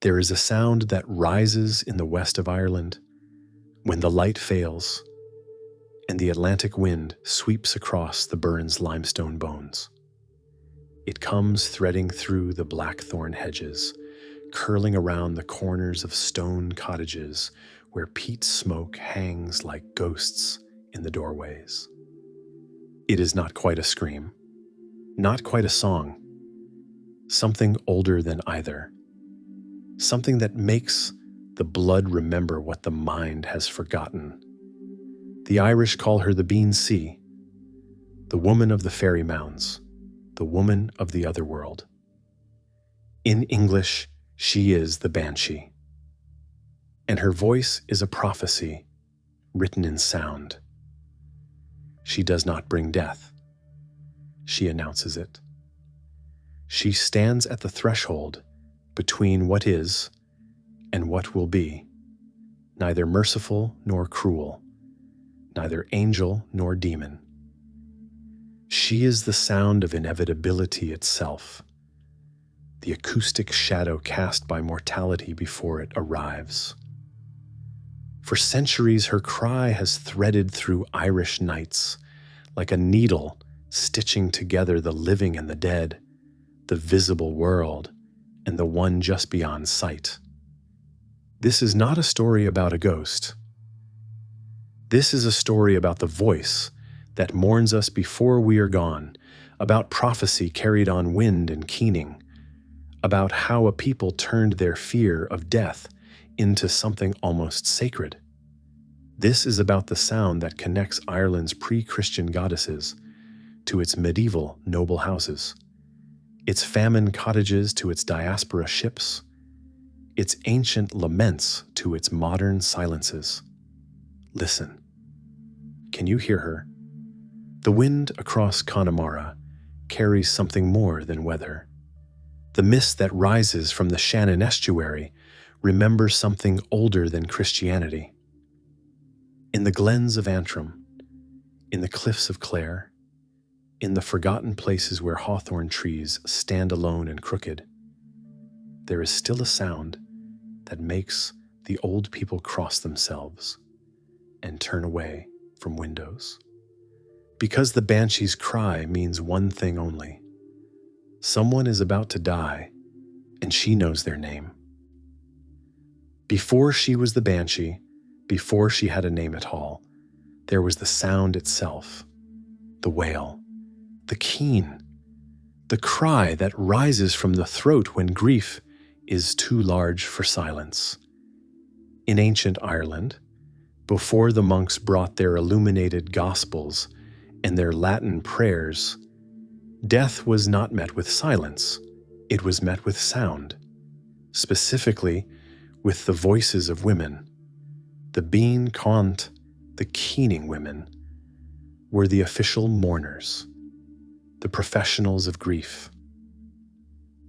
There is a sound that rises in the west of Ireland when the light fails and the Atlantic wind sweeps across the Burren's limestone bones. It comes threading through the blackthorn hedges, curling around the corners of stone cottages where peat smoke hangs like ghosts in the doorways. It is not quite a scream, not quite a song, something older than either, something that makes the blood remember what the mind has forgotten. The Irish call her the Bean Sea, the woman of the fairy mounds, the woman of the other world. In English, she is the Banshee, and her voice is a prophecy written in sound. She does not bring death. She announces it. She stands at the threshold between what is and what will be, neither merciful nor cruel, neither angel nor demon. She is the sound of inevitability itself, the acoustic shadow cast by mortality before it arrives. For centuries, her cry has threaded through Irish nights, like a needle stitching together the living and the dead, the visible world and the one just beyond sight. This is not a story about a ghost. This is a story about the voice that mourns us before we are gone, about prophecy carried on wind and keening, about how a people turned their fear of death into something almost sacred. This is about the sound that connects Ireland's pre-Christian goddesses to its medieval noble houses, its famine cottages to its diaspora ships, its ancient laments to its modern silences. Listen. Can you hear her? The wind across Connemara carries something more than weather. The mist that rises from the Shannon estuary remembers something older than Christianity. In the glens of Antrim, in the cliffs of Clare, in the forgotten places where hawthorn trees stand alone and crooked, there is still a sound that makes the old people cross themselves and turn away from windows. Because the Banshee's cry means one thing only. Someone is about to die, and she knows their name. Before she was the Banshee, before she had a name at all, there was the sound itself, the wail, the keen, the cry that rises from the throat when grief is too large for silence. In ancient Ireland, before the monks brought their illuminated gospels and their Latin prayers, death was not met with silence, it was met with sound, specifically with the voices of women. The Bean Cont, the keening women, were the official mourners, the professionals of grief.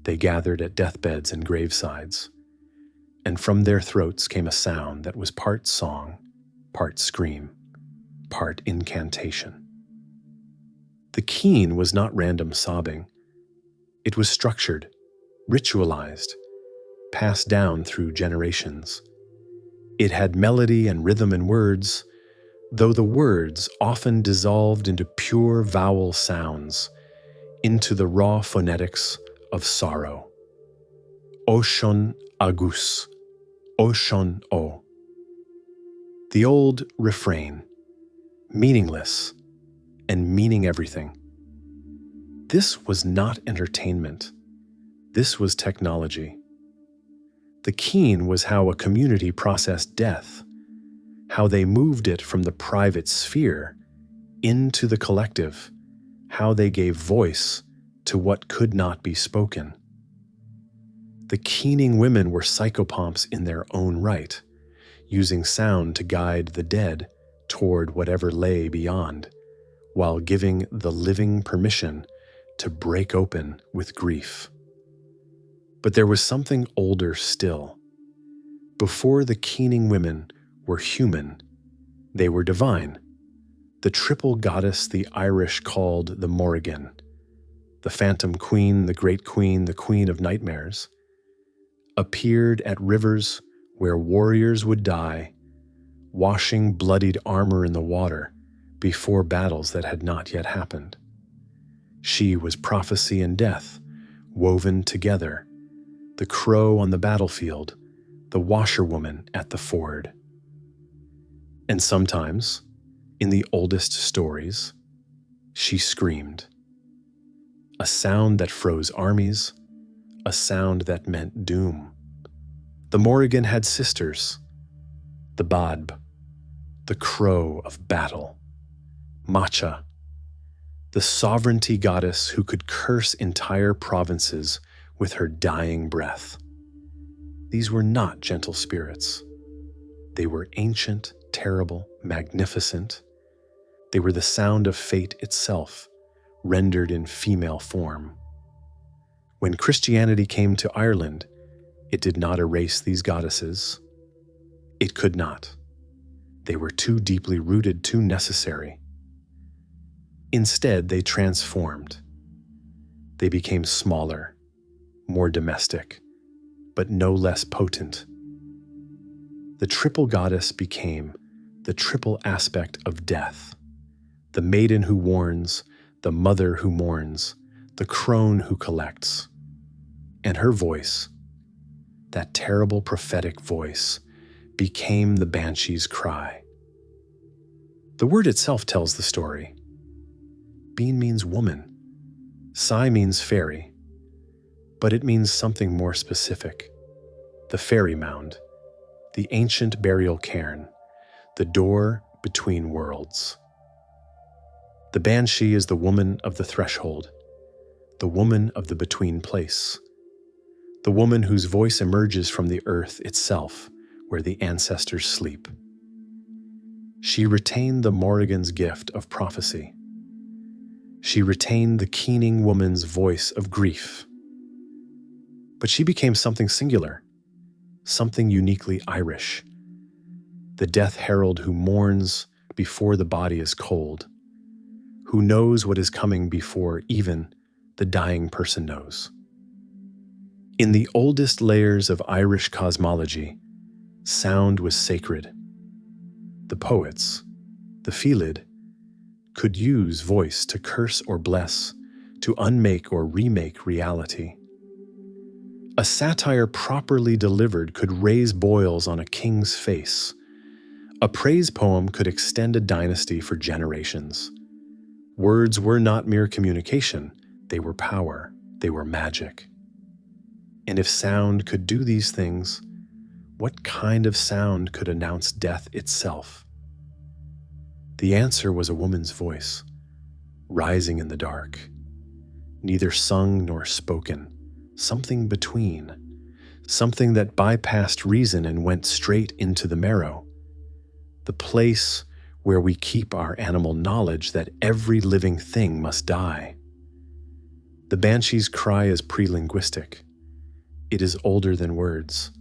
They gathered at deathbeds and gravesides, and from their throats came a sound that was part song, part scream, part incantation. The keen was not random sobbing. It was structured, ritualized, passed down through generations. It had melody and rhythm and words, though the words often dissolved into pure vowel sounds, into the raw phonetics of sorrow. Oshon agus, Oshon o. The old refrain, meaningless and meaning everything. This was not entertainment. This was technology. The keen was how a community processed death, how they moved it from the private sphere into the collective, how they gave voice to what could not be spoken. The keening women were psychopomps in their own right, using sound to guide the dead toward whatever lay beyond, while giving the living permission to break open with grief. But there was something older still. Before the keening women were human, they were divine. The triple goddess the Irish called the Morrígan, the phantom queen, the great queen, the queen of nightmares. appeared at rivers where warriors would die, washing bloodied armor in the water before battles that had not yet happened. She was prophecy and death, woven together, the crow on the battlefield, the washerwoman at the ford. And sometimes, in the oldest stories, she screamed. A sound that froze armies, a sound that meant doom. The Morrígan had sisters, the Badb, the crow of battle, Macha, the sovereignty goddess who could curse entire provinces with her dying breath. These were not gentle spirits. They were ancient, terrible, magnificent. They were the sound of fate itself, rendered in female form. When Christianity came to Ireland, it did not erase these goddesses. It could not. They were too deeply rooted, too necessary. Instead, they transformed. They became smaller, more domestic, but no less potent. The triple goddess became the triple aspect of death, the maiden who warns, the mother who mourns, the crone who collects. And her voice, that terrible prophetic voice, became the Banshee's cry. The word itself tells the story. Bean means woman. Sai means fairy. But it means something more specific. The fairy mound, the ancient burial cairn, the door between worlds. The Banshee is the woman of the threshold, the woman of the between place, the woman whose voice emerges from the earth itself, where the ancestors sleep. She retained the Morrigan's gift of prophecy. She retained the keening woman's voice of grief. But she became something singular, something uniquely Irish, the death herald who mourns before the body is cold, who knows what is coming before even the dying person knows. In the oldest layers of Irish cosmology, sound was sacred. The poets, the Fílad, could use voice to curse or bless, to unmake or remake reality. A satire properly delivered could raise boils on a king's face. A praise poem could extend a dynasty for generations. Words were not mere communication, they were power, they were magic. And if sound could do these things, what kind of sound could announce death itself? The answer was a woman's voice, rising in the dark, neither sung nor spoken, something between, something that bypassed reason and went straight into the marrow, the place where we keep our animal knowledge that every living thing must die. The Banshee's cry is pre-linguistic. It is older than words.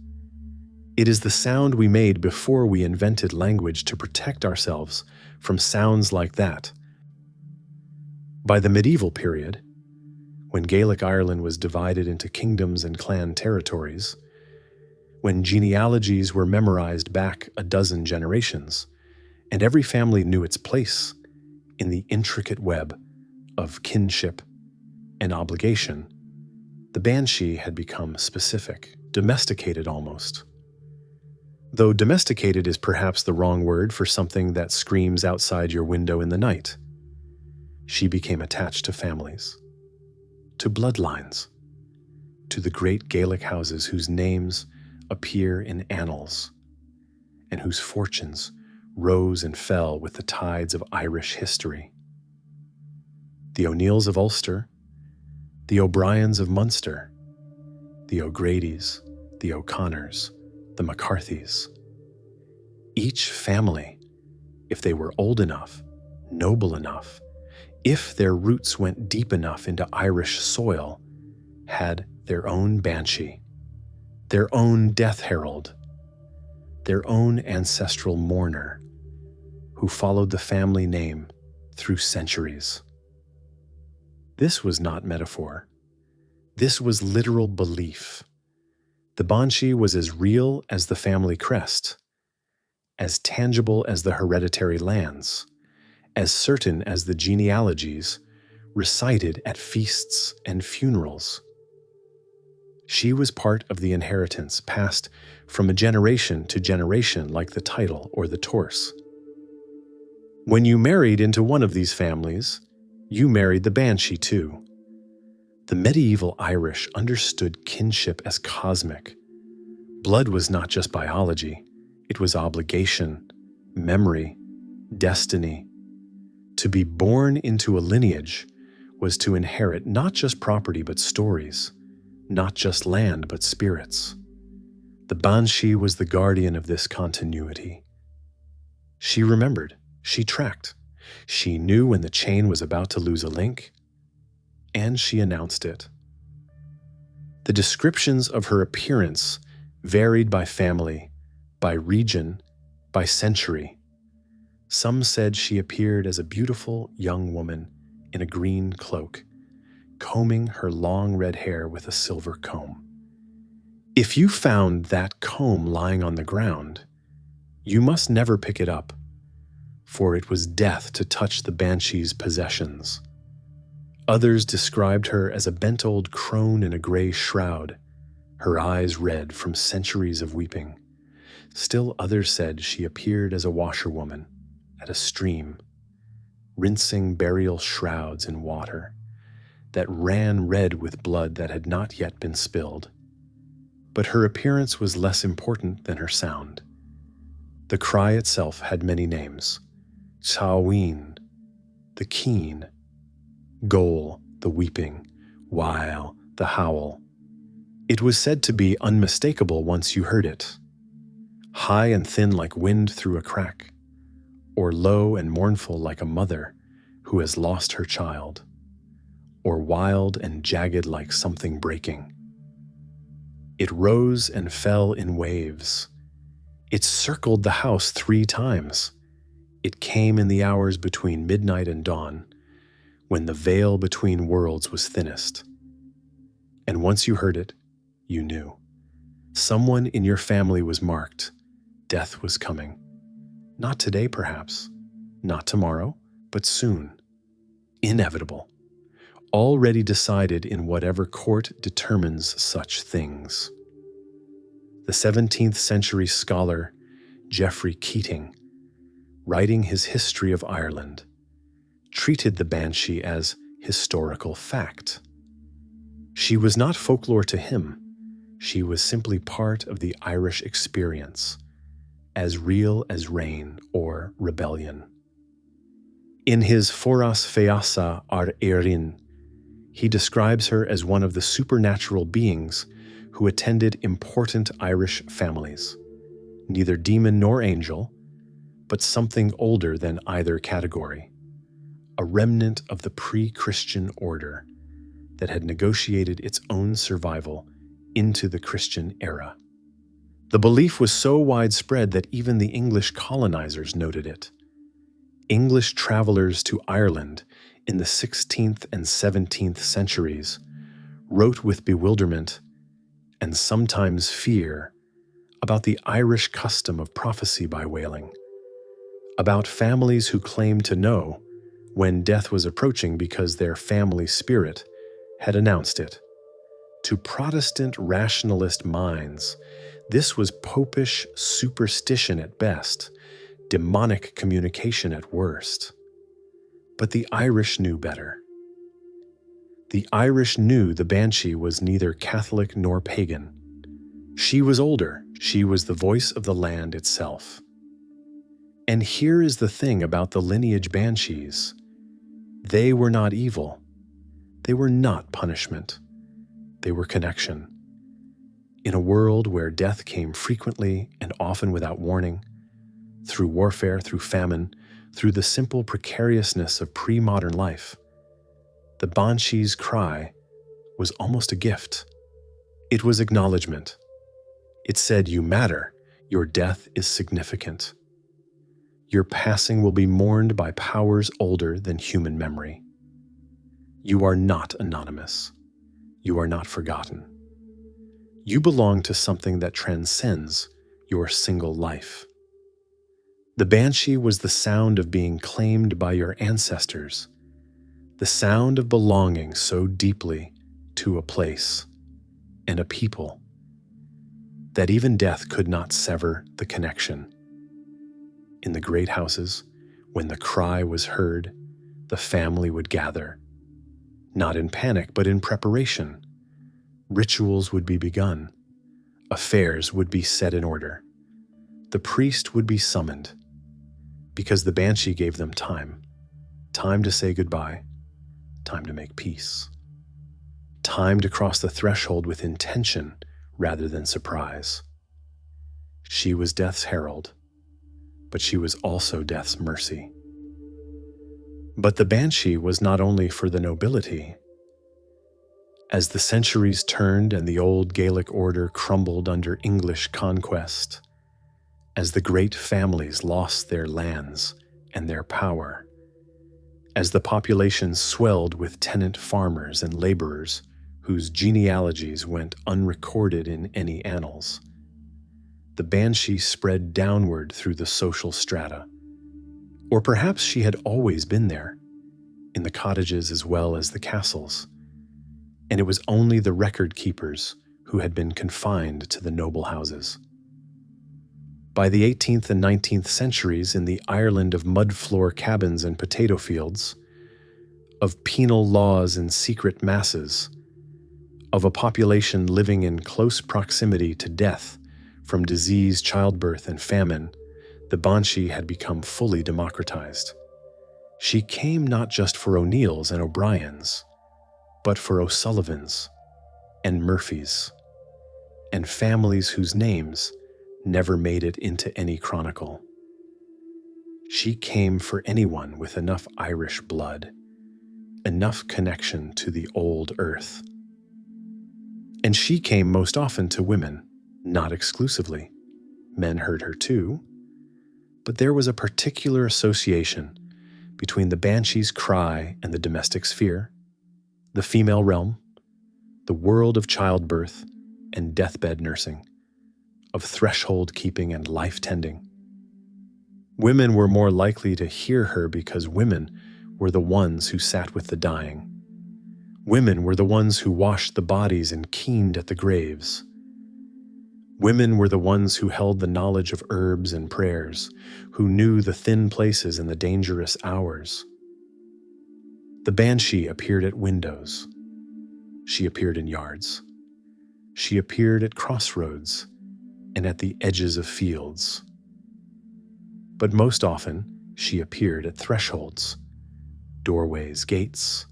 It is the sound we made before we invented language to protect ourselves from sounds like that. By the medieval period, when Gaelic Ireland was divided into kingdoms and clan territories, when genealogies were memorized back a dozen generations, and every family knew its place in the intricate web of kinship and obligation, the Banshee had become specific, domesticated almost. Though domesticated is perhaps the wrong word for something that screams outside your window in the night. She became attached to families, to bloodlines, to the great Gaelic houses whose names appear in annals, and whose fortunes rose and fell with the tides of Irish history. The O'Neills of Ulster, the O'Briens of Munster, the O'Gradys, the O'Connors, the McCarthys. Each family, if they were old enough, noble enough, if their roots went deep enough into Irish soil, had their own Banshee, their own death herald, their own ancestral mourner, who followed the family name through centuries. This was not metaphor. This was literal belief. The Banshee was as real as the family crest, as tangible as the hereditary lands, as certain as the genealogies recited at feasts and funerals. She was part of the inheritance passed from a generation to generation like the title or the torse. When you married into one of these families, you married the Banshee too. The medieval Irish understood kinship as cosmic. Blood was not just biology, it was obligation, memory, destiny. To be born into a lineage was to inherit not just property but stories, not just land but spirits. The Banshee was the guardian of this continuity. She remembered, she tracked, she knew when the chain was about to lose a link, and she announced it. The descriptions of her appearance varied by family, by region, by century. Some said she appeared as a beautiful young woman in a green cloak, combing her long red hair with a silver comb. If you found that comb lying on the ground, you must never pick it up, for it was death to touch the Banshee's possessions. Others described her as a bent old crone in a gray shroud, her eyes red from centuries of weeping. Still others said she appeared as a washerwoman at a stream, rinsing burial shrouds in water that ran red with blood that had not yet been spilled. But her appearance was less important than her sound. The cry itself had many names: Samhain, the keen; Goal, the weeping; Wail, the howl. It was said to be unmistakable once you heard it, high and thin like wind through a crack, or low and mournful like a mother who has lost her child, or wild and jagged like something breaking. It rose and fell in waves. It circled the house 3 times. It came in the hours between midnight and dawn, when the veil between worlds was thinnest. And once you heard it, you knew. Someone in your family was marked. Death was coming. Not today, perhaps. Not tomorrow, but soon. Inevitable. Already decided in whatever court determines such things. The 17th century scholar Geoffrey Keating, writing his History of Ireland, treated the Banshee as historical fact. She was not folklore to him. She was simply part of the Irish experience, as real as rain or rebellion. In his Foras Feasa ar Éireann, he describes her as one of the supernatural beings who attended important Irish families, neither demon nor angel, but something older than either category, a remnant of the pre-Christian order that had negotiated its own survival into the Christian era. The belief was so widespread that even the English colonizers noted it. English travelers to Ireland in the 16th and 17th centuries wrote with bewilderment and sometimes fear about the Irish custom of prophecy by wailing, about families who claimed to know when death was approaching because their family spirit had announced it. To Protestant rationalist minds, this was popish superstition at best, demonic communication at worst. But the Irish knew better. The Irish knew the Banshee was neither Catholic nor pagan. She was older. She was the voice of the land itself. And here is the thing about the lineage Banshees. They were not evil. They were not punishment. They were connection. In a world where death came frequently and often without warning, through warfare, through famine, through the simple precariousness of pre-modern life, the Banshee's cry was almost a gift. It was acknowledgement. It said, "You matter. Your death is significant. Your passing will be mourned by powers older than human memory. You are not anonymous. You are not forgotten. You belong to something that transcends your single life. The Banshee was the sound of being claimed by your ancestors, the sound of belonging so deeply to a place and a people that even death could not sever the connection. In the great houses, when the cry was heard, the family would gather, not in panic, but in preparation. Rituals would be begun. Affairs would be set in order. The priest would be summoned, because the Banshee gave them time. Time to say goodbye. Time to make peace. Time to cross the threshold with intention rather than surprise. She was death's herald, but she was also death's mercy. But the Banshee was not only for the nobility. As the centuries turned and the old Gaelic order crumbled under English conquest, as the great families lost their lands and their power, as the population swelled with tenant farmers and laborers whose genealogies went unrecorded in any annals, the Banshee spread downward through the social strata. Or perhaps she had always been there, in the cottages as well as the castles, and it was only the record keepers who had been confined to the noble houses. By the 18th and 19th centuries, in the Ireland of mud floor cabins and potato fields, of penal laws and secret masses, of a population living in close proximity to death from disease, childbirth, and famine, the Banshee had become fully democratized. She came not just for O'Neills and O'Briens, but for O'Sullivans and Murphys, and families whose names never made it into any chronicle. She came for anyone with enough Irish blood, enough connection to the old earth. And she came most often to women, not exclusively. Men heard her too, but there was a particular association between the Banshee's cry and the domestic sphere, the female realm, the world of childbirth and deathbed nursing, of threshold keeping and life tending. Women were more likely to hear her because women were the ones who sat with the dying. Women were the ones who washed the bodies and keened at the graves. Women were the ones who held the knowledge of herbs and prayers, who knew the thin places and the dangerous hours. The Banshee appeared at windows. She appeared in yards. She appeared at crossroads and at the edges of fields. But most often, she appeared at thresholds, doorways, gates,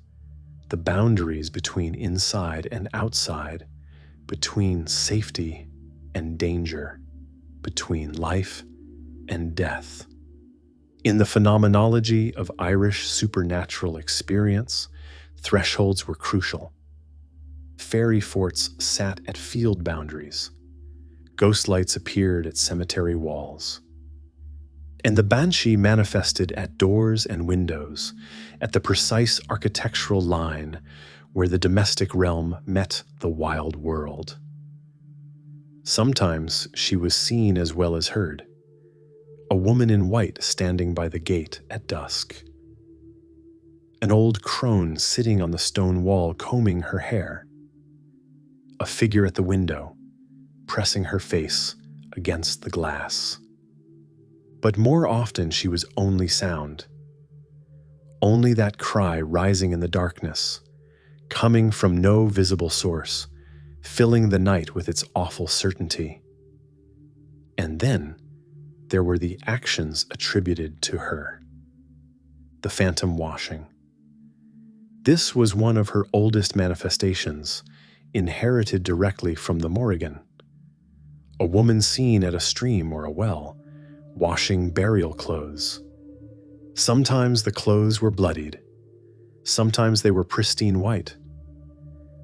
the boundaries between inside and outside, between safety and danger, between life and death. In the phenomenology of Irish supernatural experience, thresholds were crucial. Fairy forts sat at field boundaries. Ghost lights appeared at cemetery walls. And the Banshee manifested at doors and windows, at the precise architectural line where the domestic realm met the wild world. Sometimes she was seen as well as heard. A woman in white standing by the gate at dusk. An old crone sitting on the stone wall combing her hair. A figure at the window, pressing her face against the glass. But more often she was only sound. Only that cry rising in the darkness, coming from no visible source, filling the night with its awful certainty. And then there were the actions attributed to her. The phantom washing. This was one of her oldest manifestations, inherited directly from the Morrígan. A woman seen at a stream or a well, washing burial clothes. Sometimes the clothes were bloodied. Sometimes they were pristine white.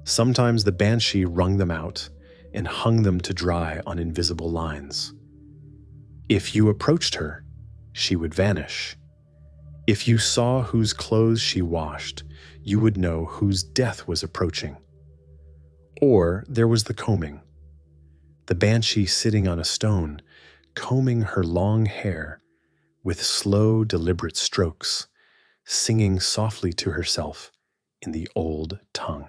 Sometimes the Banshee wrung them out and hung them to dry on invisible lines. If you approached her, she would vanish. If you saw whose clothes she washed, you would know whose death was approaching. Or there was the combing, the Banshee sitting on a stone, combing her long hair with slow, deliberate strokes, singing softly to herself in the old tongue.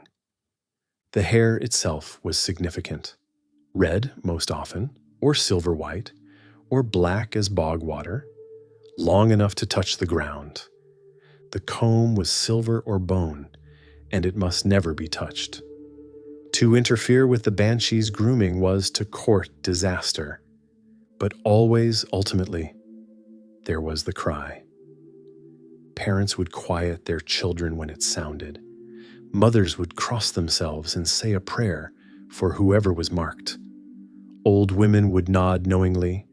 The hair itself was significant. Red, most often, or silver white, or black as bog water, long enough to touch the ground. The comb was silver or bone, and it must never be touched. To interfere with the Banshee's grooming was to court disaster, but always, ultimately, there was the cry. Parents would quiet their children when it sounded. Mothers would cross themselves and say a prayer for whoever was marked. Old women would nod knowingly,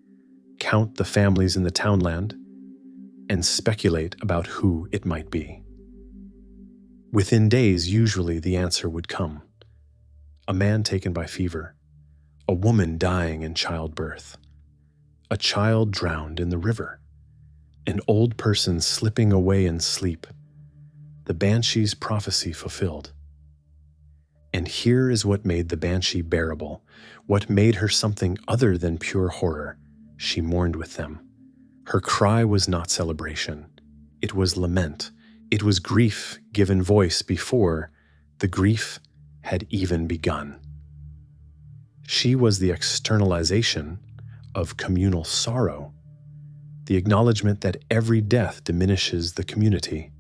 count the families in the townland, and speculate about who it might be. Within days, usually, the answer would come. A man taken by fever, a woman dying in childbirth, a child drowned in the river, an old person slipping away in sleep, the Banshee's prophecy fulfilled. And here is what made the Banshee bearable, what made her something other than pure horror. She mourned with them. Her cry was not celebration. It was lament. It was grief given voice before the grief had even begun. She was the externalization of communal sorrow, the acknowledgement that every death diminishes the community,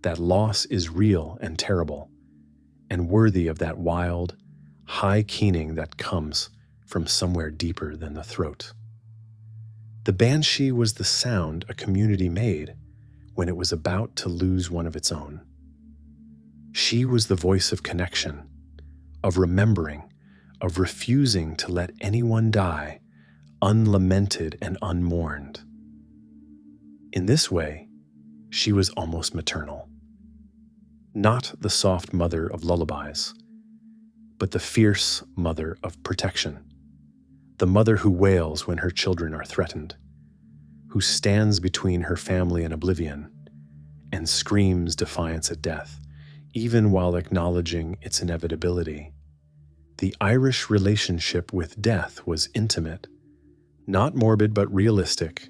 that loss is real and terrible, and worthy of that wild, high keening that comes from somewhere deeper than the throat. The Banshee was the sound a community made when it was about to lose one of its own. She was the voice of connection, of remembering, of refusing to let anyone die unlamented and unmourned. In this way, she was almost maternal. Not the soft mother of lullabies, but the fierce mother of protection, the mother who wails when her children are threatened, who stands between her family and oblivion, and screams defiance at death, even while acknowledging its inevitability. The Irish relationship with death was intimate, not morbid but realistic.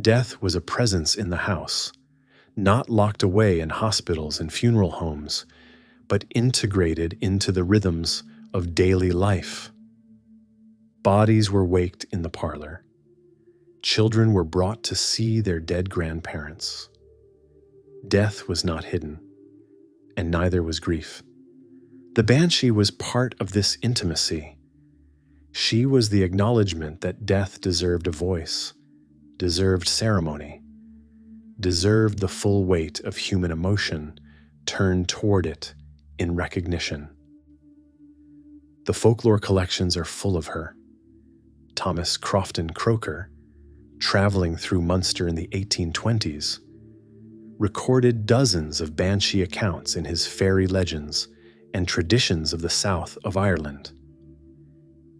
Death was a presence in the house, not locked away in hospitals and funeral homes, but integrated into the rhythms of daily life. Bodies were waked in the parlor. Children were brought to see their dead grandparents. Death was not hidden, and neither was grief. The Banshee was part of this intimacy. She was the acknowledgement that death deserved a voice, deserved ceremony, deserved the full weight of human emotion turned toward it in recognition. The folklore collections are full of her. Thomas Crofton Croker, traveling through Munster in the 1820s, recorded dozens of Banshee accounts in his fairy legends and traditions of the south of Ireland.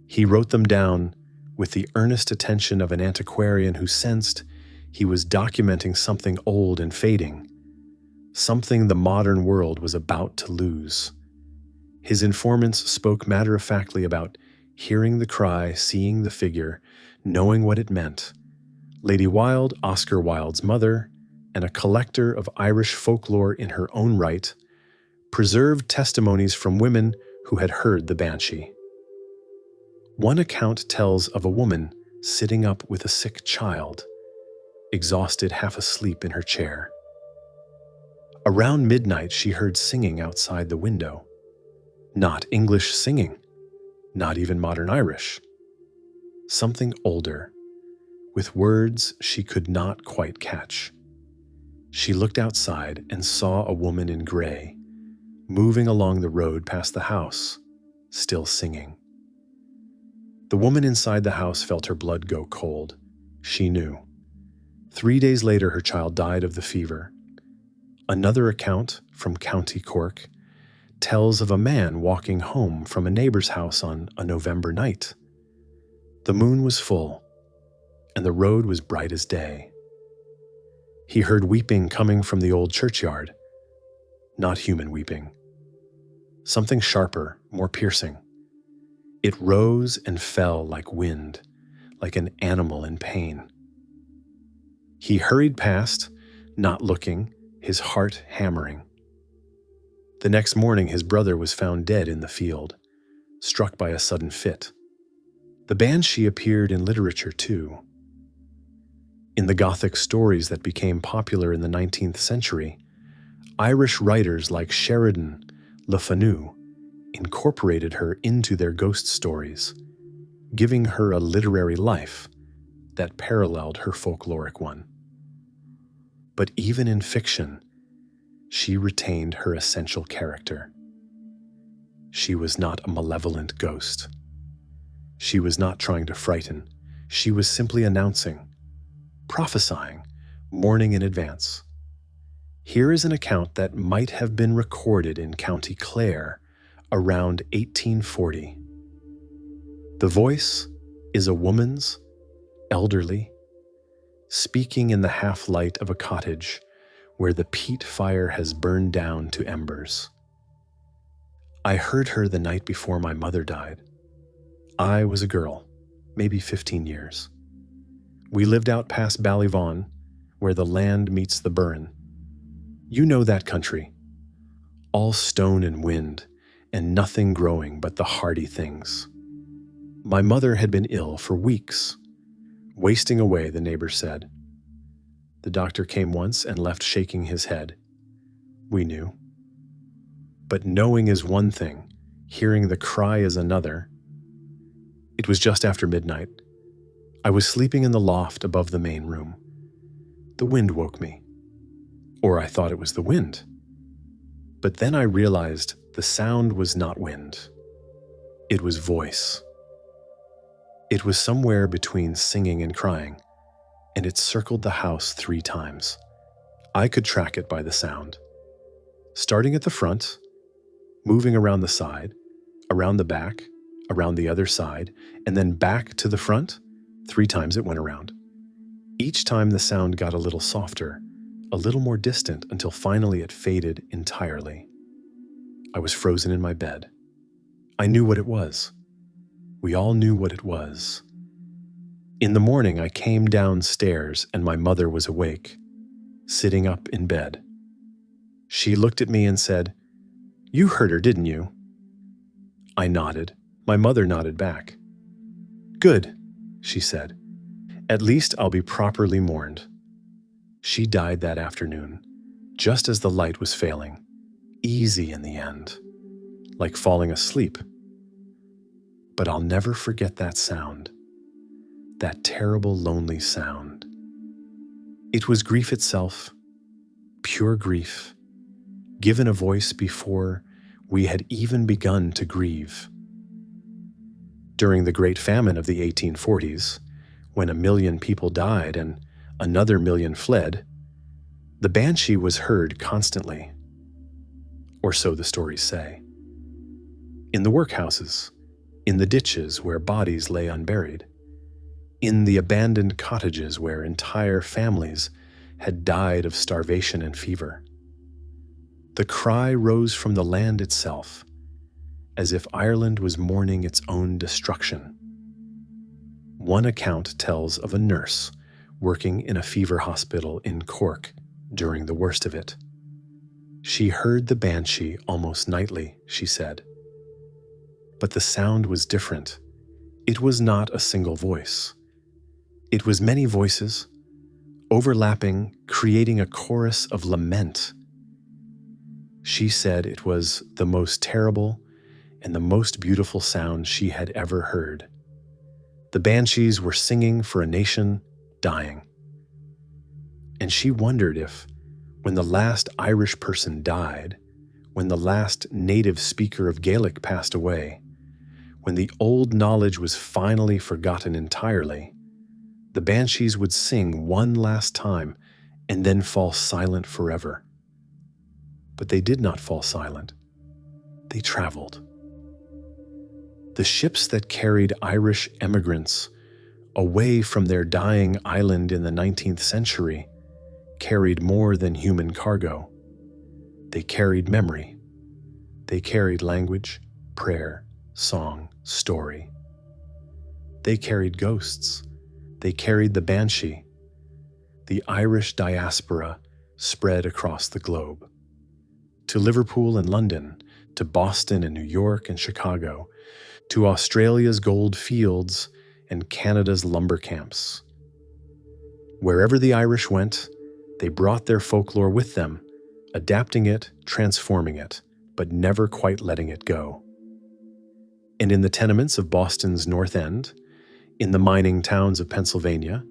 He wrote them down with the earnest attention of an antiquarian who sensed he was documenting something old and fading, something the modern world was about to lose. His informants spoke matter-of-factly about hearing the cry, seeing the figure, knowing what it meant. Lady Wilde, Oscar Wilde's mother, and a collector of Irish folklore in her own right, preserved testimonies from women who had heard the Banshee. One account tells of a woman sitting up with a sick child, exhausted, half asleep in her chair. Around midnight, she heard singing outside the window. Not English singing, not even modern Irish. Something older, with words she could not quite catch. She looked outside and saw a woman in gray, moving along the road past the house, still singing. The woman inside the house felt her blood go cold. She knew. 3 days later, her child died of the fever. Another account from County Cork tells of a man walking home from a neighbor's house on a November night. The moon was full, and the road was bright as day. He heard weeping coming from the old churchyard. Not human weeping. Something sharper, more piercing. It rose and fell like wind, like an animal in pain. He hurried past, not looking, his heart hammering. The next morning his brother was found dead in the field, struck by a sudden fit. The Banshee appeared in literature too. In the Gothic stories that became popular in the 19th century, Irish writers like Sheridan Le Fanu incorporated her into their ghost stories, giving her a literary life that paralleled her folkloric one. But even in fiction, she retained her essential character. She was not a malevolent ghost. She was not trying to frighten. She was simply announcing, prophesying, mourning in advance. Here is an account that might have been recorded in County Clare around 1840. The voice is a woman's, elderly, speaking in the half-light of a cottage where the peat fire has burned down to embers. I heard her the night before my mother died. I was a girl, maybe 15 years. We lived out past Ballyvaughan, where the land meets the Burren. You know that country. All stone and wind, and nothing growing but the hardy things. My mother had been ill for weeks, wasting away, the neighbor said. The doctor came once and left shaking his head. We knew. But knowing is one thing, hearing the cry is another. It was just after midnight. I was sleeping in the loft above the main room. The wind woke me. Or I thought it was the wind. But then I realized the sound was not wind. It was voice. It was somewhere between singing and crying, and it circled the house 3 times. I could track it by the sound. Starting at the front, moving around the side, around the back, around the other side, and then back to the front, 3 times it went around. Each time the sound got a little softer, a little more distant, until finally it faded entirely. I was frozen in my bed. I knew what it was. We all knew what it was. In the morning, I came downstairs and my mother was awake, sitting up in bed. She looked at me and said, "You heard her, didn't you?" I nodded. My mother nodded back. "Good," she said. "At least I'll be properly mourned." She died that afternoon, just as the light was failing, easy in the end, like falling asleep. But I'll never forget that sound, that terrible, lonely sound. It was grief itself, pure grief, given a voice before we had even begun to grieve. During the Great Famine of the 1840s, when 1 million people died and another 1 million fled, the Banshee was heard constantly, or so the stories say. In the workhouses, in the ditches where bodies lay unburied, in the abandoned cottages where entire families had died of starvation and fever. The cry rose from the land itself, as if Ireland was mourning its own destruction. One account tells of a nurse working in a fever hospital in Cork during the worst of it. She heard the Banshee almost nightly, she said. But the sound was different. It was not a single voice. It was many voices, overlapping, creating a chorus of lament. She said it was the most terrible and the most beautiful sound she had ever heard. The Banshees were singing for a nation dying. And she wondered if, when the last Irish person died, when the last native speaker of Gaelic passed away, when the old knowledge was finally forgotten entirely, the Banshees would sing one last time and then fall silent forever. But they did not fall silent. They traveled. The ships that carried Irish emigrants away from their dying island in the 19th century carried more than human cargo. They carried memory. They carried language, prayer, song, story. They carried ghosts. They carried the Banshee. The Irish diaspora spread across the globe. To Liverpool and London, to Boston and New York and Chicago, to Australia's gold fields and Canada's lumber camps. Wherever the Irish went, they brought their folklore with them, adapting it, transforming it, but never quite letting it go. And in the tenements of Boston's North End, in the mining towns of Pennsylvania,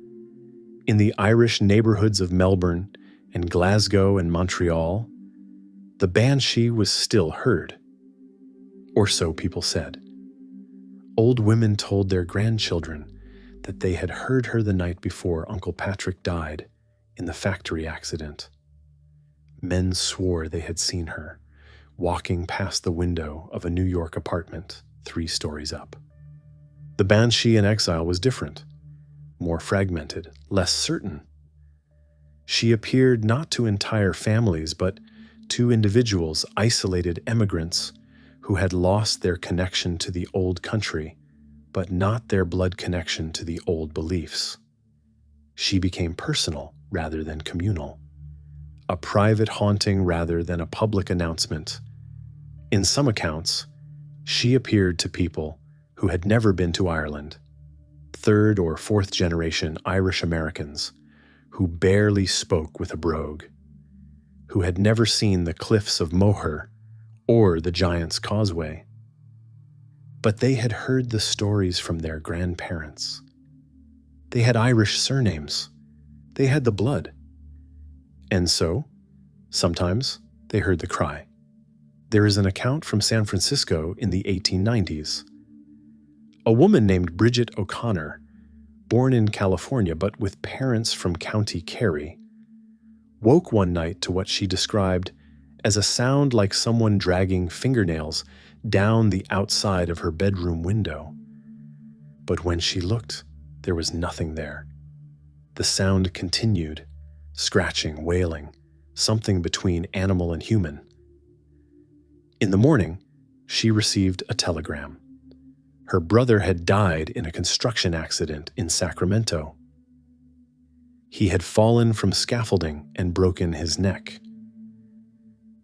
in the Irish neighborhoods of Melbourne and Glasgow and Montreal, the Banshee was still heard. Or so people said. Old women told their grandchildren that they had heard her the night before Uncle Patrick died in the factory accident. Men swore they had seen her walking past the window of a New York apartment 3 stories up. The Banshee in exile was different, more fragmented, less certain. She appeared not to entire families, but to individuals, isolated emigrants who had lost their connection to the old country, but not their blood connection to the old beliefs. She became personal rather than communal, a private haunting rather than a public announcement. In some accounts, she appeared to people who had never been to Ireland, 3rd or 4th generation Irish Americans who barely spoke with a brogue, who had never seen the cliffs of Moher or the Giant's Causeway. But they had heard the stories from their grandparents. They had Irish surnames. They had the blood. And so, sometimes, they heard the cry. There is an account from San Francisco in the 1890s. A woman named Bridget O'Connor, born in California but with parents from County Kerry, woke one night to what she described as a sound like someone dragging fingernails down the outside of her bedroom window. But when she looked, there was nothing there. The sound continued, scratching, wailing, something between animal and human. In the morning, she received a telegram. Her brother had died in a construction accident in Sacramento. He had fallen from scaffolding and broken his neck.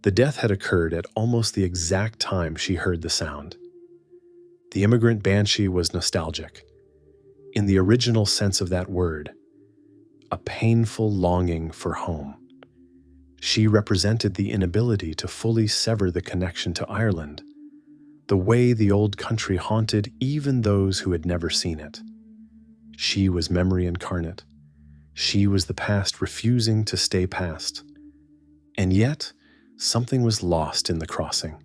The death had occurred at almost the exact time she heard the sound. The immigrant Banshee was nostalgic, in the original sense of that word, a painful longing for home. She represented the inability to fully sever the connection to Ireland, the way the old country haunted even those who had never seen it. She was memory incarnate. She was the past refusing to stay past. And yet, something was lost in the crossing.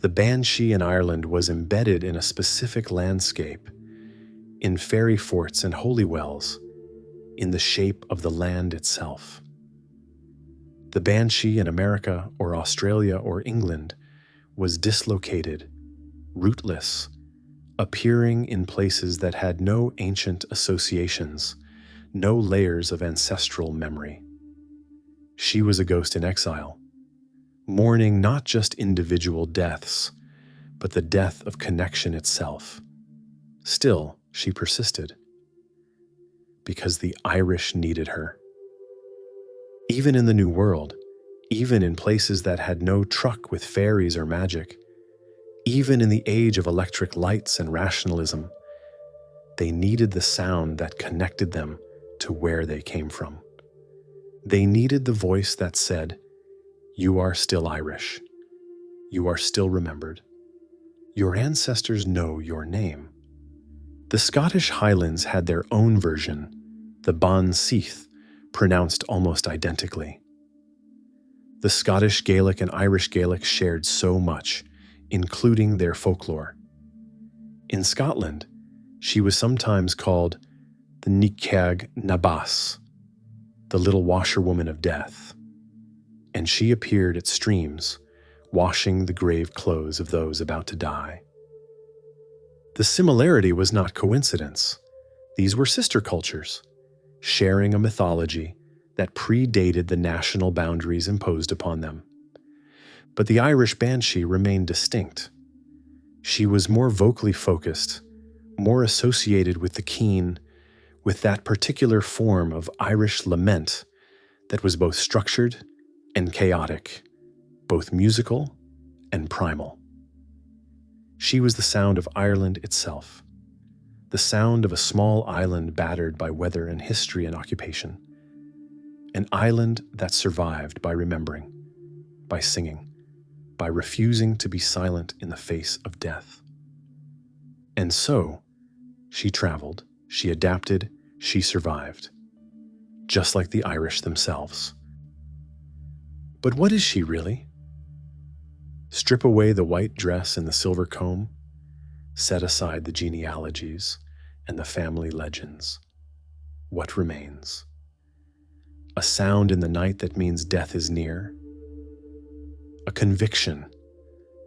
The Banshee in Ireland was embedded in a specific landscape, in fairy forts and holy wells, in the shape of the land itself. The Banshee in America or Australia or England was dislocated, rootless, appearing in places that had no ancient associations, no layers of ancestral memory. She was a ghost in exile, mourning not just individual deaths, but the death of connection itself. Still, she persisted, because the Irish needed her. Even in the New World, even in places that had no truck with fairies or magic, even in the age of electric lights and rationalism, they needed the sound that connected them to where they came from. They needed the voice that said, "You are still Irish. You are still remembered. Your ancestors know your name." The Scottish Highlands had their own version, the Ban Seath, pronounced almost identically. The Scottish Gaelic and Irish Gaelic shared so much, including their folklore. In Scotland, she was sometimes called the Nicag Nabas, the little washerwoman of death, and she appeared at streams, washing the grave clothes of those about to die. The similarity was not coincidence. These were sister cultures, sharing a mythology that predated the national boundaries imposed upon them. But the Irish Banshee remained distinct. She was more vocally focused, more associated with the keen, with that particular form of Irish lament that was both structured and chaotic, both musical and primal. She was the sound of Ireland itself, the sound of a small island battered by weather and history and occupation, an island that survived by remembering, by singing, by refusing to be silent in the face of death. And so, she traveled, she adapted, she survived, just like the Irish themselves. But what is she really? Strip away the white dress and the silver comb, set aside the genealogies and the family legends. What remains? A sound in the night that means death is near. A conviction,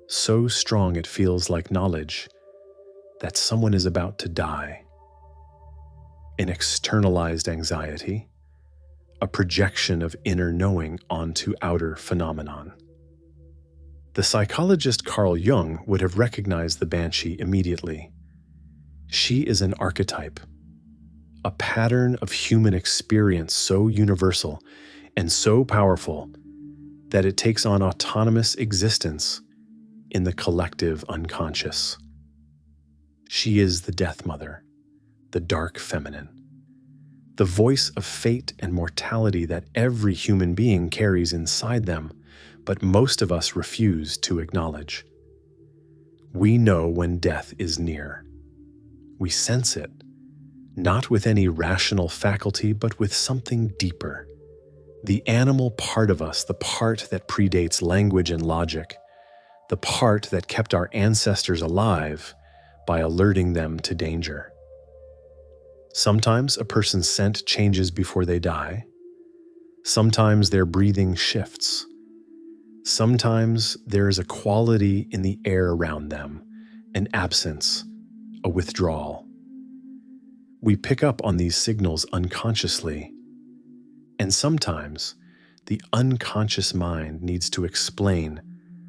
so strong it feels like knowledge that someone is about to die. An externalized anxiety, a projection of inner knowing onto outer phenomenon. The psychologist Carl Jung would have recognized the Banshee immediately. She is an archetype, a pattern of human experience so universal and so powerful that it takes on autonomous existence in the collective unconscious. She is the Death Mother, the dark feminine, the voice of fate and mortality that every human being carries inside them, but most of us refuse to acknowledge. We know when death is near. We sense it, not with any rational faculty, but with something deeper. The animal part of us, the part that predates language and logic, the part that kept our ancestors alive by alerting them to danger. Sometimes a person's scent changes before they die. Sometimes their breathing shifts. Sometimes there is a quality in the air around them, an absence, a withdrawal. We pick up on these signals unconsciously, and sometimes the unconscious mind needs to explain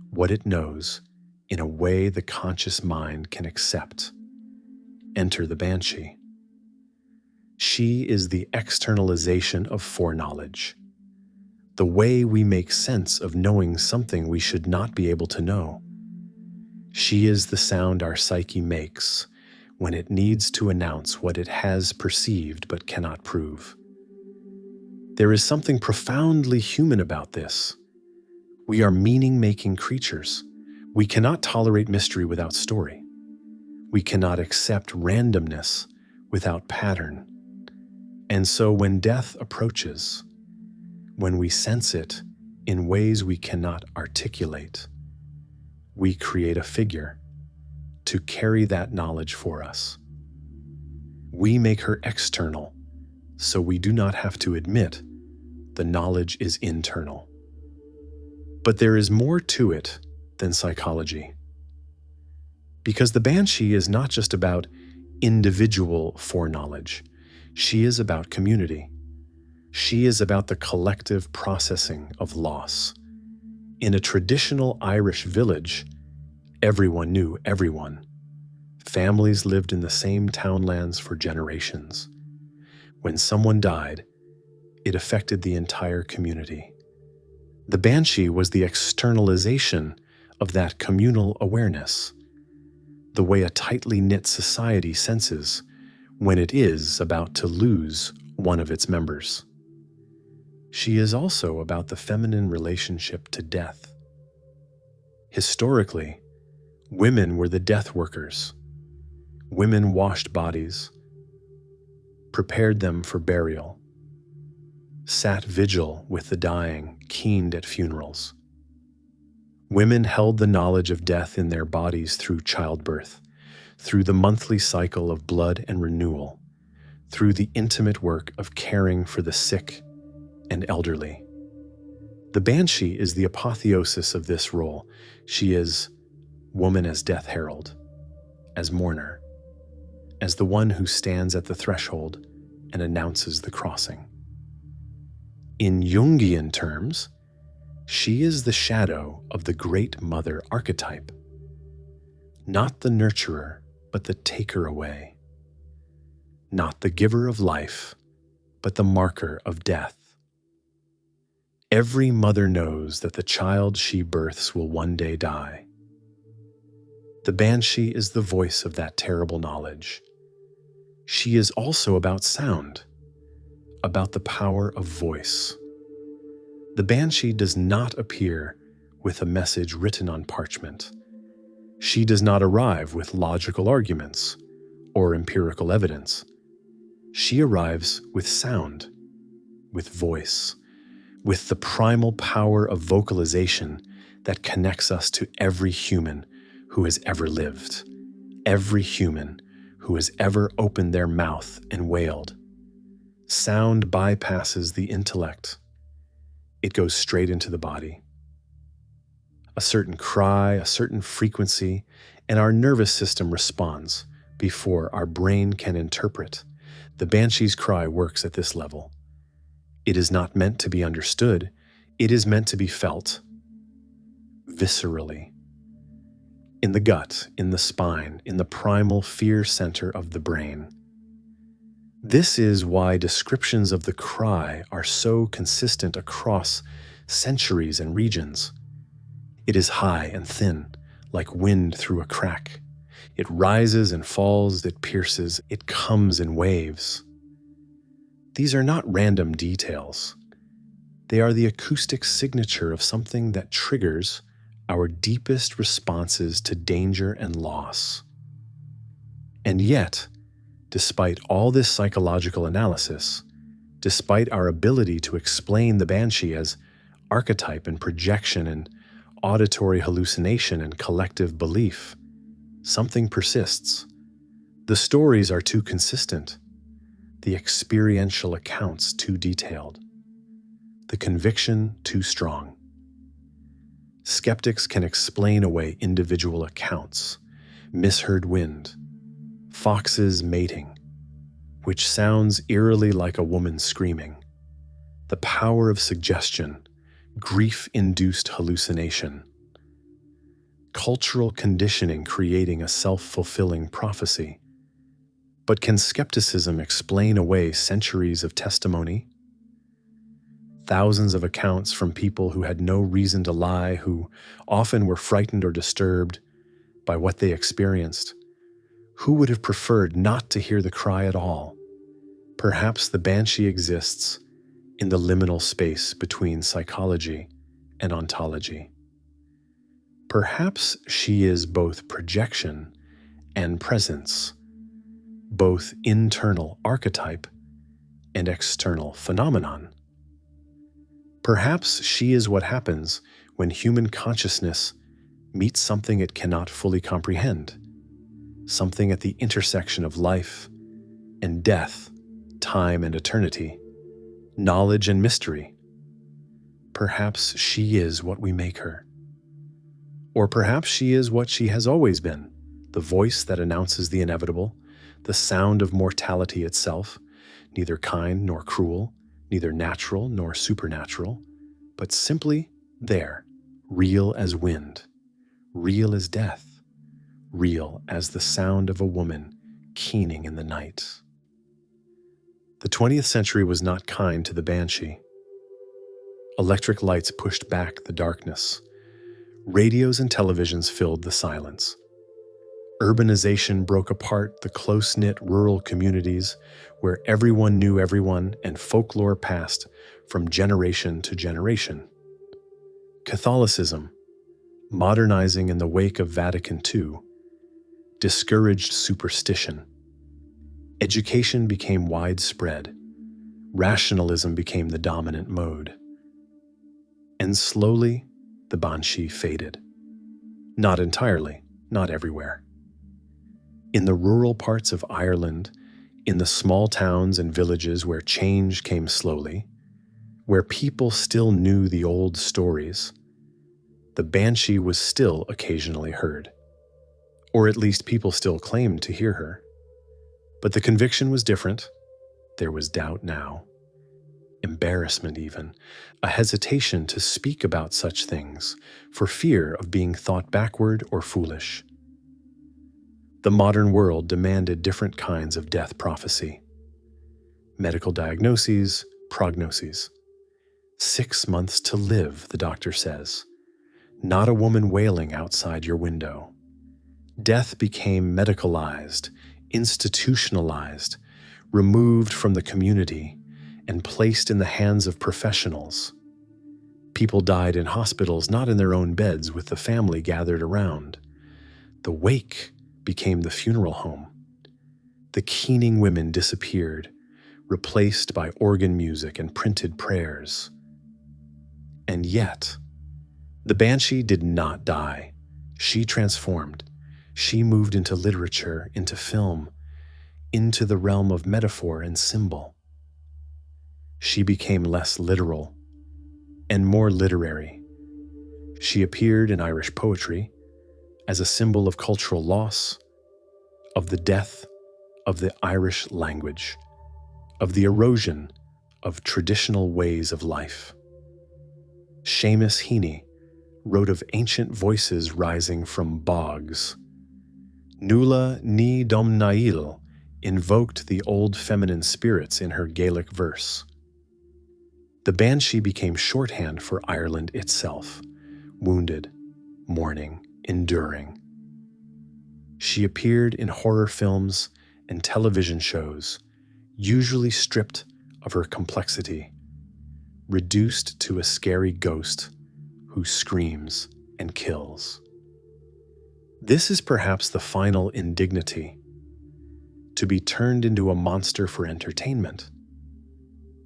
what it knows in a way the conscious mind can accept. Enter the Banshee. She is the externalization of foreknowledge, the way we make sense of knowing something we should not be able to know. She is the sound our psyche makes when it needs to announce what it has perceived but cannot prove. There is something profoundly human about this. We are meaning-making creatures. We cannot tolerate mystery without story. We cannot accept randomness without pattern. And so when death approaches, when we sense it in ways we cannot articulate, we create a figure to carry that knowledge for us. We make her external, so we do not have to admit the knowledge is internal. But there is more to it than psychology. Because the Banshee is not just about individual foreknowledge. She is about community. She is about the collective processing of loss. In a traditional Irish village, everyone knew everyone. Families lived in the same townlands for generations. When someone died, it affected the entire community. The Banshee was the externalization of that communal awareness, the way a tightly knit society senses when it is about to lose one of its members. She is also about the feminine relationship to death. Historically, women were the death workers. Women washed bodies, prepared them for burial, sat vigil with the dying, keened at funerals. Women held the knowledge of death in their bodies through childbirth, through the monthly cycle of blood and renewal, through the intimate work of caring for the sick and elderly. The Banshee is the apotheosis of this role. She is woman as death herald, as mourner, as the one who stands at the threshold and announces the crossing. In Jungian terms, she is the shadow of the Great Mother archetype. Not the nurturer, but the taker away. Not the giver of life, but the marker of death. Every mother knows that the child she births will one day die. The Banshee is the voice of that terrible knowledge. She is also about sound, about the power of voice. The Banshee does not appear with a message written on parchment. She does not arrive with logical arguments or empirical evidence. She arrives with sound, with voice, with the primal power of vocalization that connects us to every human who has ever lived, every human who has ever opened their mouth and wailed. Sound bypasses the intellect. It goes straight into the body. A certain cry, a certain frequency, and our nervous system responds before our brain can interpret. The Banshee's cry works at this level. It is not meant to be understood. It is meant to be felt viscerally. In the gut, in the spine, in the primal fear center of the brain. This is why descriptions of the cry are so consistent across centuries and regions. It is high and thin, like wind through a crack. It rises and falls, it pierces, it comes in waves. These are not random details. They are the acoustic signature of something that triggers our deepest responses to danger and loss. And yet, despite all this psychological analysis, despite our ability to explain the Banshee as archetype and projection and auditory hallucination and collective belief, something persists. The stories are too consistent, the experiential accounts too detailed, the conviction too strong. Skeptics can explain away individual accounts, misheard wind, foxes mating, which sounds eerily like a woman screaming, the power of suggestion, grief-induced hallucination, cultural conditioning creating a self-fulfilling prophecy. But can skepticism explain away centuries of testimony? Thousands of accounts from people who had no reason to lie, who often were frightened or disturbed by what they experienced. Who would have preferred not to hear the cry at all? Perhaps the Banshee exists in the liminal space between psychology and ontology. Perhaps she is both projection and presence, both internal archetype and external phenomenon. Perhaps she is what happens when human consciousness meets something it cannot fully comprehend, something at the intersection of life and death, time and eternity, knowledge and mystery. Perhaps she is what we make her. Or perhaps she is what she has always been, the voice that announces the inevitable, the sound of mortality itself, neither kind nor cruel, neither natural nor supernatural, but simply there, real as wind, real as death, real as the sound of a woman keening in the night. The 20th century was not kind to the Banshee. Electric lights pushed back the darkness. Radios and televisions filled the silence. Urbanization broke apart the close-knit rural communities where everyone knew everyone and folklore passed from generation to generation. Catholicism, modernizing in the wake of Vatican II, discouraged superstition. Education became widespread. Rationalism became the dominant mode. And slowly, the Banshee faded. Not entirely, not everywhere. In the rural parts of Ireland, in the small towns and villages where change came slowly, where people still knew the old stories, the Banshee was still occasionally heard. Or at least people still claimed to hear her. But the conviction was different. There was doubt now. Embarrassment even, a hesitation to speak about such things for fear of being thought backward or foolish. The modern world demanded different kinds of death prophecy. Medical diagnoses, prognoses. 6 months to live, the doctor says. Not a woman wailing outside your window. Death became medicalized, institutionalized, removed from the community, and placed in the hands of professionals. People died in hospitals, not in their own beds with the family gathered around. The wake became the funeral home. The keening women disappeared, replaced by organ music and printed prayers. And yet, the Banshee did not die. She transformed. She moved into literature, into film, into the realm of metaphor and symbol. She became less literal and more literary. She appeared in Irish poetry as a symbol of cultural loss, of the death of the Irish language, of the erosion of traditional ways of life. Seamus Heaney wrote of ancient voices rising from bogs. Nuala Ní Domhnaíl invoked the old feminine spirits in her Gaelic verse. The Banshee became shorthand for Ireland itself, wounded, mourning, enduring. She appeared in horror films and television shows, usually stripped of her complexity, reduced to a scary ghost who screams and kills. This is perhaps the final indignity: to be turned into a monster for entertainment,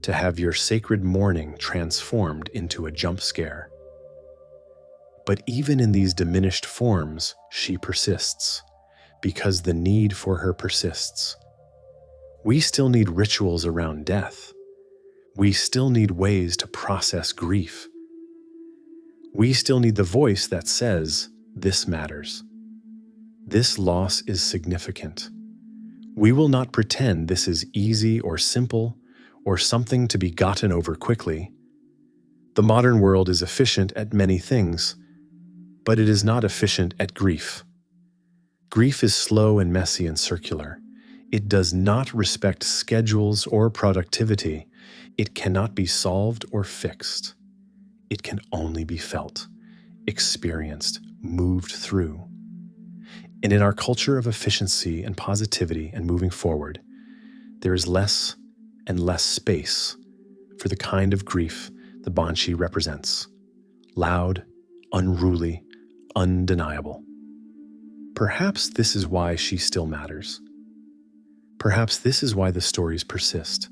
to have your sacred mourning transformed into a jump scare. But even in these diminished forms, she persists, because the need for her persists. We still need rituals around death. We still need ways to process grief. We still need the voice that says, this matters. This loss is significant. We will not pretend this is easy or simple or something to be gotten over quickly. The modern world is efficient at many things, but it is not efficient at grief. Grief is slow and messy and circular. It does not respect schedules or productivity. It cannot be solved or fixed. It can only be felt, experienced, moved through. And in our culture of efficiency and positivity and moving forward, there is less and less space for the kind of grief the Banshee represents: loud, unruly, undeniable. Perhaps this is why she still matters. Perhaps this is why the stories persist,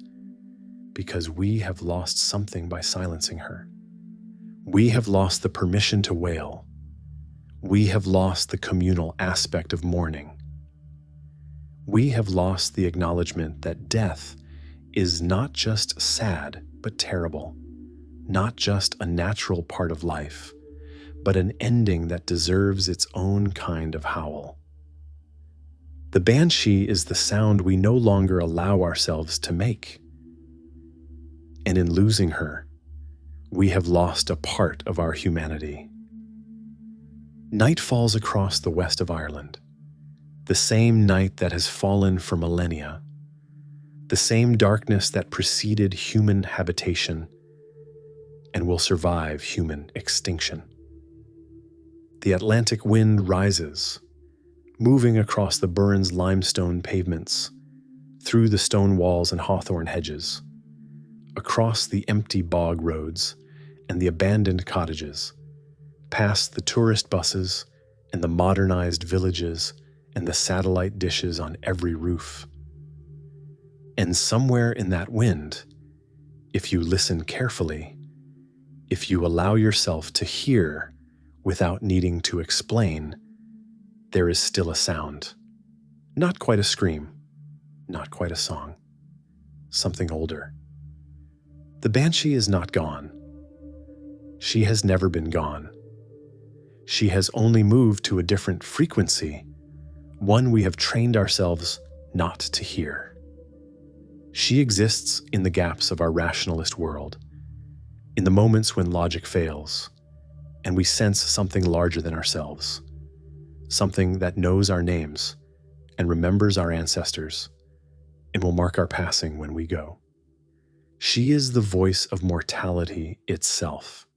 because we have lost something by silencing her. We have lost the permission to wail. We have lost the communal aspect of mourning. We have lost the acknowledgement that death is not just sad, but terrible, not just a natural part of life, but an ending that deserves its own kind of howl. The Banshee is the sound we no longer allow ourselves to make. And in losing her, we have lost a part of our humanity. Night falls across the west of Ireland, the same night that has fallen for millennia, the same darkness that preceded human habitation and will survive human extinction. The Atlantic wind rises, moving across the Burren's limestone pavements, through the stone walls and hawthorn hedges, across the empty bog roads and the abandoned cottages, past the tourist buses and the modernized villages and the satellite dishes on every roof. And somewhere in that wind, if you listen carefully, if you allow yourself to hear without needing to explain, there is still a sound. Not quite a scream, not quite a song, something older. The Banshee is not gone. She has never been gone. She has only moved to a different frequency, one we have trained ourselves not to hear. She exists in the gaps of our rationalist world, in the moments when logic fails, and we sense something larger than ourselves, something that knows our names and remembers our ancestors and will mark our passing when we go. She is the voice of mortality itself.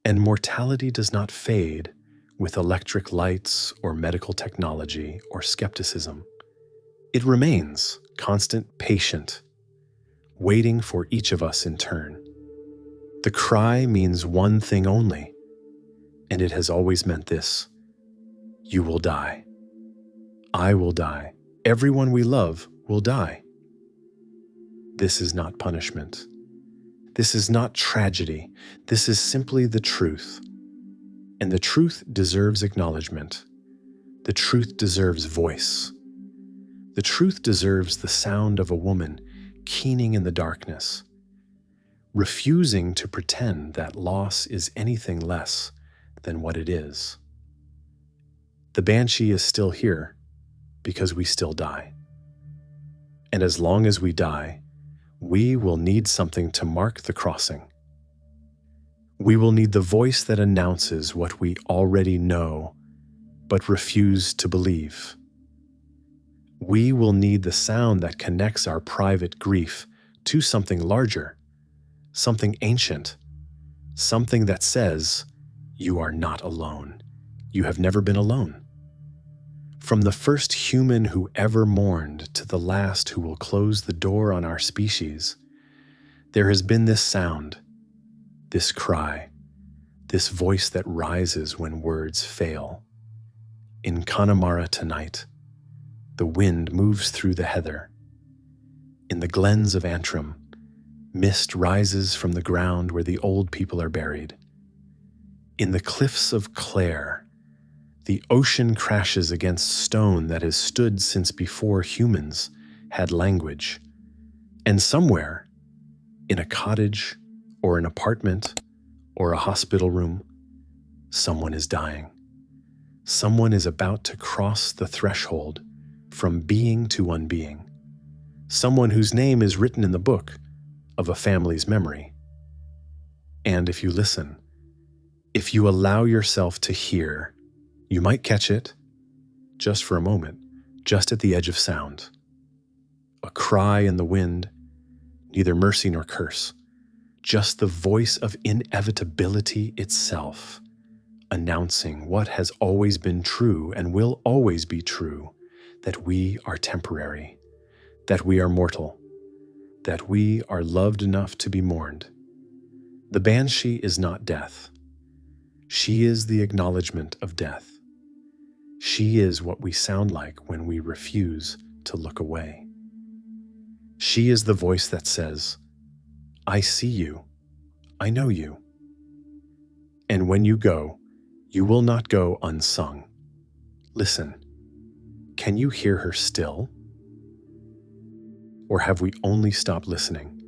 And mortality does not fade with electric lights or medical technology or skepticism. It remains constant, patient, waiting for each of us in turn. The cry means one thing only, and it has always meant this: you will die. I will die. Everyone we love will die. This is not punishment. This is not tragedy. This is simply the truth. And the truth deserves acknowledgement. The truth deserves voice. The truth deserves the sound of a woman keening in the darkness, refusing to pretend that loss is anything less than what it is. The Banshee is still here because we still die. And as long as we die, we will need something to mark the crossing. We will need the voice that announces what we already know but refuse to believe. We will need the sound that connects our private grief to something larger, something ancient, something that says, you are not alone. You have never been alone. From the first human who ever mourned to the last who will close the door on our species, there has been this sound, this cry, this voice that rises when words fail. In Connemara tonight, the wind moves through the heather. In the glens of Antrim, mist rises from the ground where the old people are buried. In the cliffs of Clare, the ocean crashes against stone that has stood since before humans had language. And somewhere, in a cottage or an apartment or a hospital room, someone is dying. Someone is about to cross the threshold from being to unbeing. Someone whose name is written in the book of a family's memory. And if you listen, if you allow yourself to hear, you might catch it, just for a moment, just at the edge of sound. A cry in the wind, neither mercy nor curse, just the voice of inevitability itself, announcing what has always been true and will always be true, that we are temporary, that we are mortal, that we are loved enough to be mourned. The Banshee is not death. She is the acknowledgement of death. She is what we sound like when we refuse to look away. She is the voice that says, I see you, I know you. And when you go, you will not go unsung. Listen, can you hear her still? Or have we only stopped listening?